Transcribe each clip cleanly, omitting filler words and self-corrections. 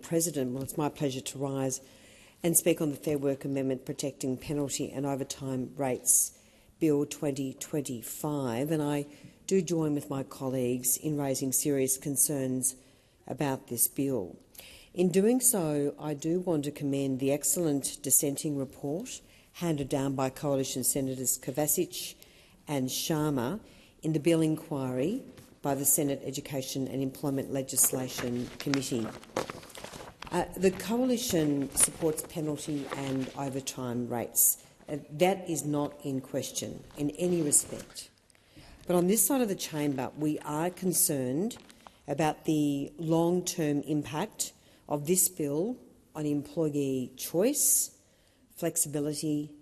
President. Well, it's my pleasure to rise and speak on the Fair Work Amendment Protecting Penalty and Overtime Rates Bill 2025, and I do join with my colleagues in raising serious concerns about this bill. In doing so, I do want to commend the excellent dissenting report handed down by Coalition Senators Kovacic and Sharma in the bill inquiry by the Senate Education and Employment Legislation Committee. The Coalition supports penalty and overtime rates. That is not in question in any respect. But on this side of the chamber, we are concerned about the long-term impact of this bill on employee choice, flexibility,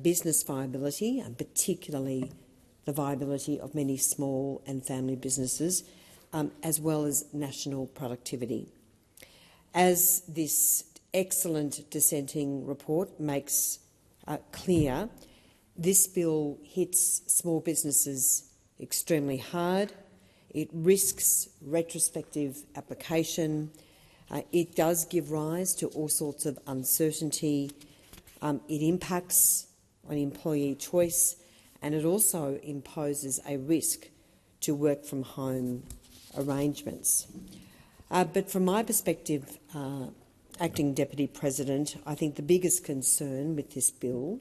business viability, and particularly the viability of many small and family businesses, as well as national productivity. As this excellent dissenting report makes clear, this bill hits small businesses extremely hard. It risks retrospective application. It does give rise to all sorts of uncertainty. It impacts on employee choice, and it also imposes a risk to work from home arrangements. But from my perspective, Acting Deputy President, I think the biggest concern with this bill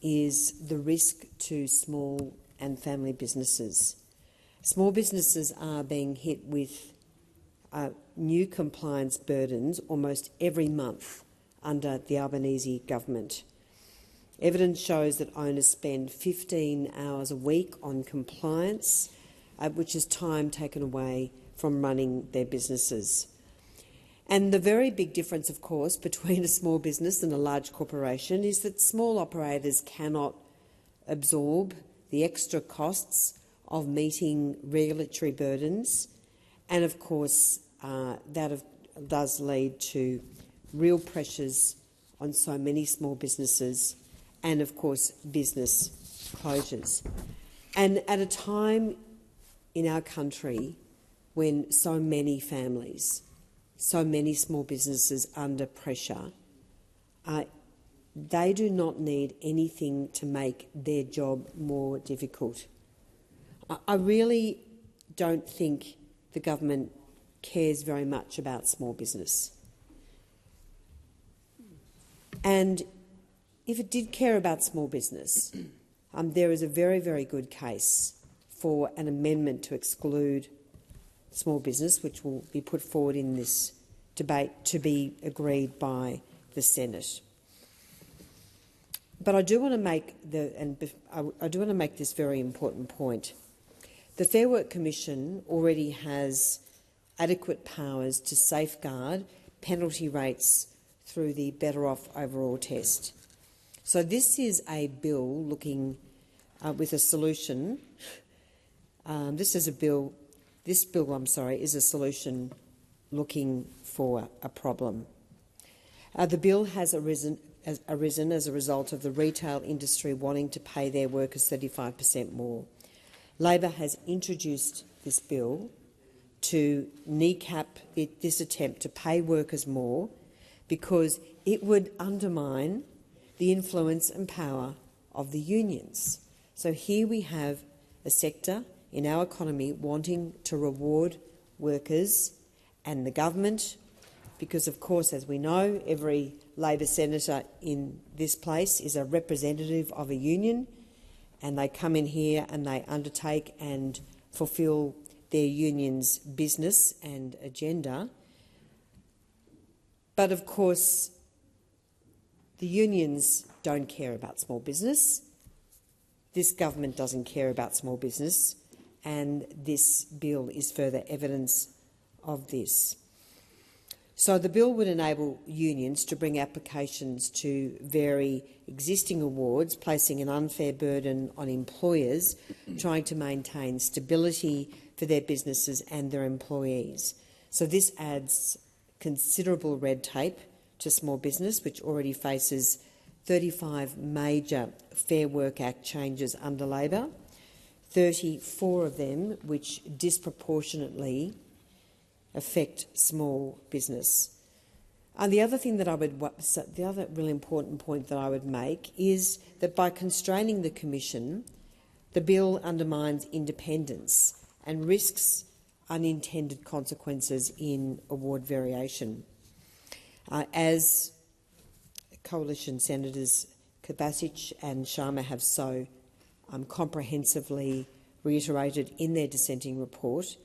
is the risk to small and family businesses. Small businesses are being hit with new compliance burdens almost every month under the Albanese government. Evidence shows that owners spend 15 hours a week on compliance, which is time taken away from running their businesses. And the very big difference, of course, between a small business and a large corporation is that small operators cannot absorb the extra costs of meeting regulatory burdens, and of course that does lead to real pressures on so many small businesses and, of course, business closures. And at a time in our country when so many families, so many small businesses under pressure, they do not need anything to make their job more difficult. I really don't think the government cares very much about small business. And if it did care about small business, there is a very, very good case for an amendment to exclude small business, which will be put forward in this debate to be agreed by the Senate. But I do want to make this very important point. The Fair Work Commission already has adequate powers to safeguard penalty rates through the Better Off Overall test. So this is a bill looking with a solution. This bill is a solution looking for a problem. The bill has arisen as a result of the retail industry wanting to pay their workers 35% more. Labor has introduced this bill to kneecap this attempt to pay workers more because it would undermine the influence and power of the unions. So here we have a sector in our economy wanting to reward workers and the government, because of course, as we know, every Labor senator in this place is a representative of a union, and they come in here and they undertake and fulfil their union's business and agenda. But of course, the unions don't care about small business. This government doesn't care about small business, and this bill is further evidence of this. So the bill would enable unions to bring applications to vary existing awards, placing an unfair burden on employers trying to maintain stability for their businesses and their employees. So this adds considerable red tape to small business, which already faces 35 major Fair Work Act changes under Labor, 34 of them which disproportionately affect small business. The other really important point that I would make is that by constraining the Commission, the bill undermines independence and risks unintended consequences in award variation. As Coalition Senators Kovacic and Sharma have so comprehensively reiterated in their dissenting report,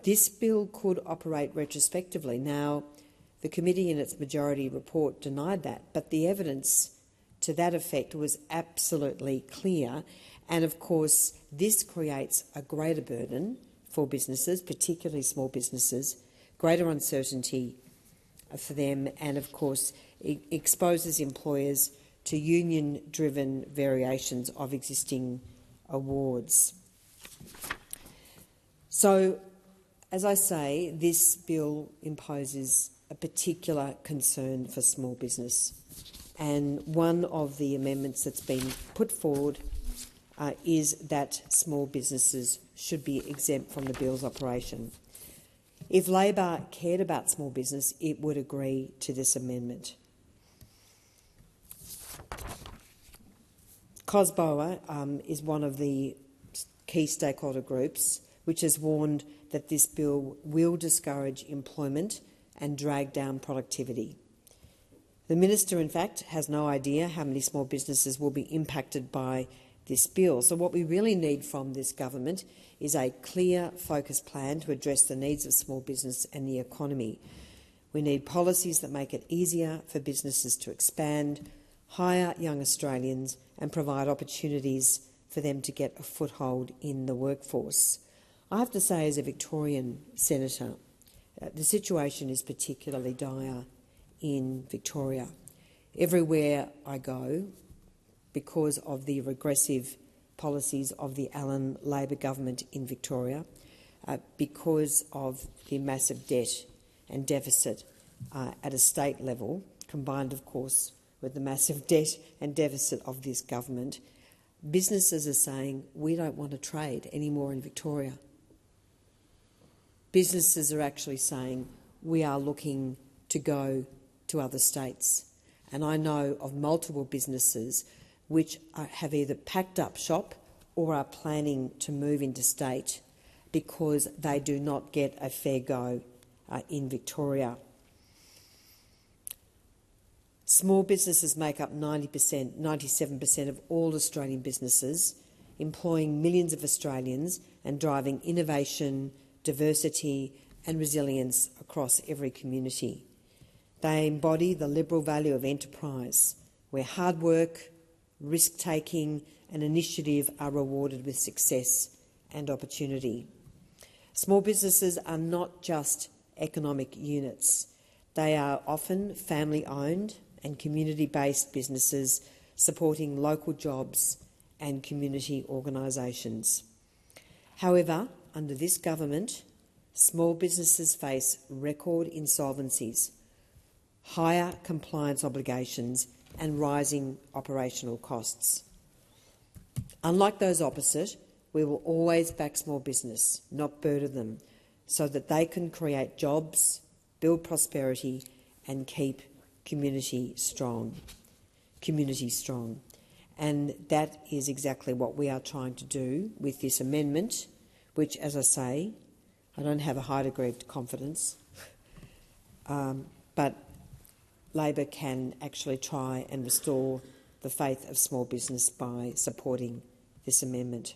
this bill could operate retrospectively. Now, the committee in its majority report denied that, but the evidence to that effect was absolutely clear. And of course, this creates a greater burden for businesses, particularly small businesses, greater uncertainty for them, and of course, it exposes employers to union-driven variations of existing awards. So, as I say, this bill imposes a particular concern for small business, and one of the amendments that's been put forward is that small businesses should be exempt from the bill's operation. If Labor cared about small business, it would agree to this amendment. COSBOA is one of the key stakeholder groups which has warned that this bill will discourage employment and drag down productivity. The Minister, in fact, has no idea how many small businesses will be impacted by this bill. So what we really need from this government is a clear, focused plan to address the needs of small business and the economy. We need policies that make it easier for businesses to expand, hire young Australians and provide opportunities for them to get a foothold in the workforce. I have to say, as a Victorian senator, the situation is particularly dire in Victoria. Everywhere I go, because of the regressive policies of the Allan Labor government in Victoria, because of the massive debt and deficit at a state level, combined, of course, with the massive debt and deficit of this government, businesses are saying, we don't want to trade anymore in Victoria. Businesses are actually saying, we are looking to go to other states. And I know of multiple businesses which have either packed up shop or are planning to move interstate because they do not get a fair go in Victoria. Small businesses make up 97% of all Australian businesses, employing millions of Australians and driving innovation, diversity and resilience across every community. They embody the liberal value of enterprise, where hard work, risk-taking and initiative are rewarded with success and opportunity. Small businesses are not just economic units. They are often family-owned and community-based businesses supporting local jobs and community organisations. However, under this government, small businesses face record insolvencies, higher compliance obligations and rising operational costs. Unlike those opposite, we will always back small business, not burden them, so that they can create jobs, build prosperity and keep community strong. And that is exactly what we are trying to do with this amendment, which, as I say, I don't have a high degree of confidence, but Labor can actually try and restore the faith of small business by supporting this amendment.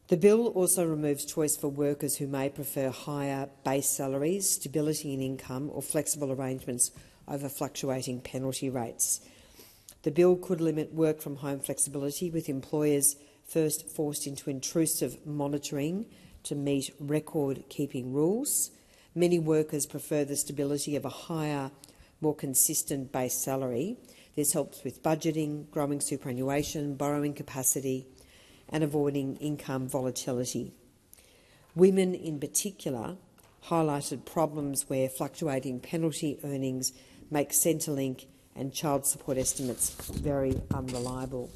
The bill also removes choice for workers who may prefer higher base salaries, stability in income or flexible arrangements over fluctuating penalty rates. The bill could limit work from home flexibility, with employers first forced into intrusive monitoring to meet record-keeping rules. Many workers prefer the stability of a higher, more consistent base salary. This helps with budgeting, growing superannuation, borrowing capacity and avoiding income volatility. Women in particular highlighted problems where fluctuating penalty earnings make Centrelink and child support estimates very unreliable.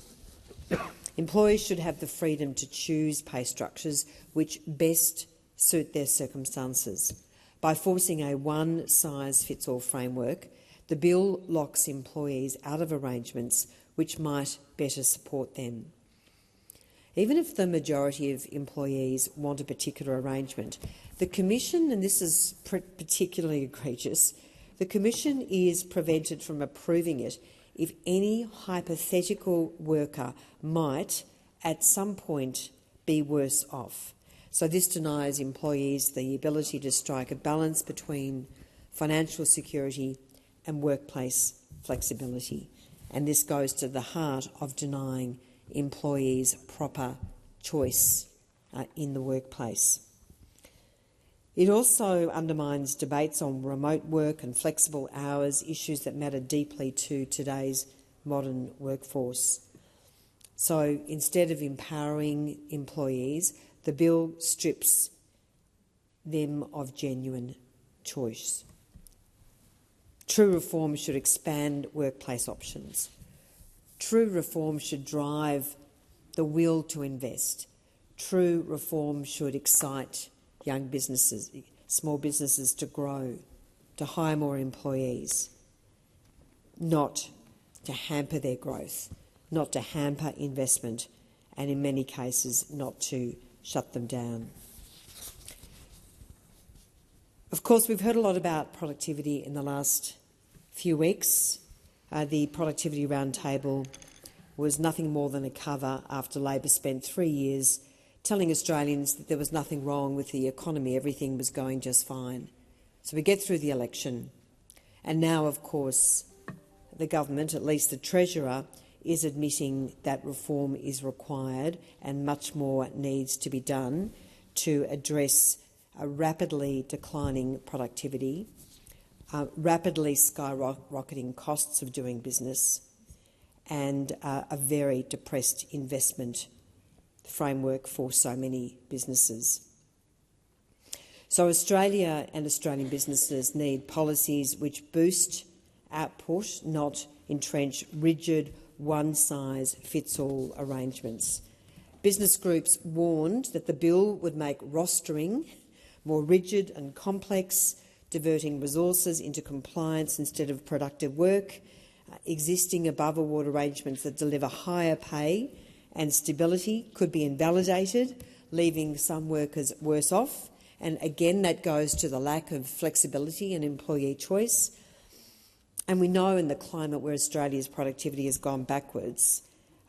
Employees should have the freedom to choose pay structures which best suit their circumstances. By forcing a one-size-fits-all framework, the bill locks employees out of arrangements which might better support them. Even if the majority of employees want a particular arrangement, the Commission, and this is particularly egregious, the Commission is prevented from approving it if any hypothetical worker might, at some point, be worse off. So this denies employees the ability to strike a balance between financial security and workplace flexibility. And this goes to the heart of denying employees proper choice in the workplace. It also undermines debates on remote work and flexible hours, issues that matter deeply to today's modern workforce. So instead of empowering employees, the bill strips them of genuine choice. True reform should expand workplace options. True reform should drive the will to invest. True reform should excite young businesses, small businesses to grow, to hire more employees, not to hamper their growth, not to hamper investment, and in many cases not to shut them down. Of course, we've heard a lot about productivity in the last few weeks. The Productivity Roundtable was nothing more than a cover after Labor spent 3 years telling Australians that there was nothing wrong with the economy, everything was going just fine. So we get through the election, and now, of course, the government, at least the Treasurer, is admitting that reform is required and much more needs to be done to address a rapidly declining productivity, rapidly skyrocketing costs of doing business, and a very depressed investment framework for so many businesses. So Australia and Australian businesses need policies which boost output, not entrench rigid one-size-fits-all arrangements. Business groups warned that the bill would make rostering more rigid and complex, diverting resources into compliance instead of productive work, existing above-award arrangements that deliver higher pay and stability could be invalidated, leaving some workers worse off. And again, that goes to the lack of flexibility and employee choice. And we know in the climate where Australia's productivity has gone backwards,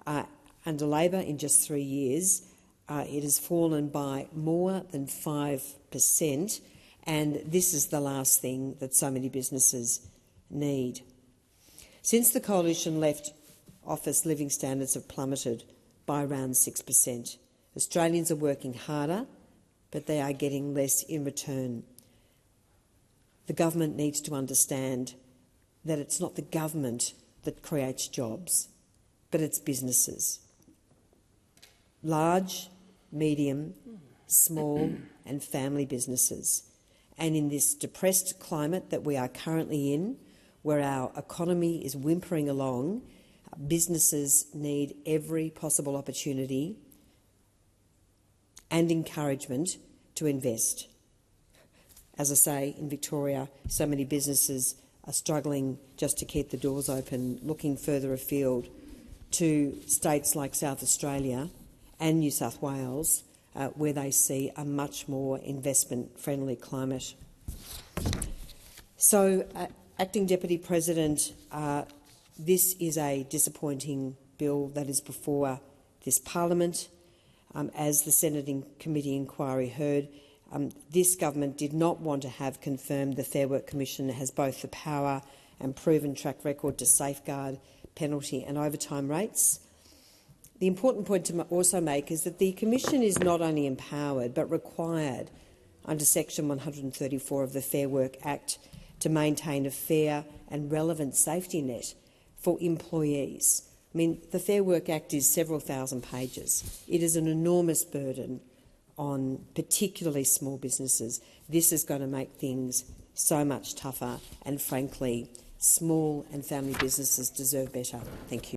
under Labor in just 3 years, it has fallen by more than 5%, and this is the last thing that so many businesses need. Since the Coalition left office, living standards have plummeted by around 6%. Australians are working harder, but they are getting less in return. The government needs to understand that it's not the government that creates jobs, but it's businesses. Large, medium, small and family businesses. And in this depressed climate that we are currently in, where our economy is whimpering along, businesses need every possible opportunity and encouragement to invest. As I say, in Victoria, so many businesses are struggling just to keep the doors open, looking further afield to states like South Australia and New South Wales, where they see a much more investment-friendly climate. So, Acting Deputy President, this is a disappointing bill that is before this Parliament. As the Senate Committee inquiry heard, this government did not want to have confirmed the Fair Work Commission has both the power and proven track record to safeguard penalty and overtime rates. The important point to also make is that the Commission is not only empowered but required under Section 134 of the Fair Work Act to maintain a fair and relevant safety net for employees. I mean, the Fair Work Act is several thousand pages. It is an enormous burden on particularly small businesses. This is going to make things so much tougher, and frankly, small and family businesses deserve better. Thank you.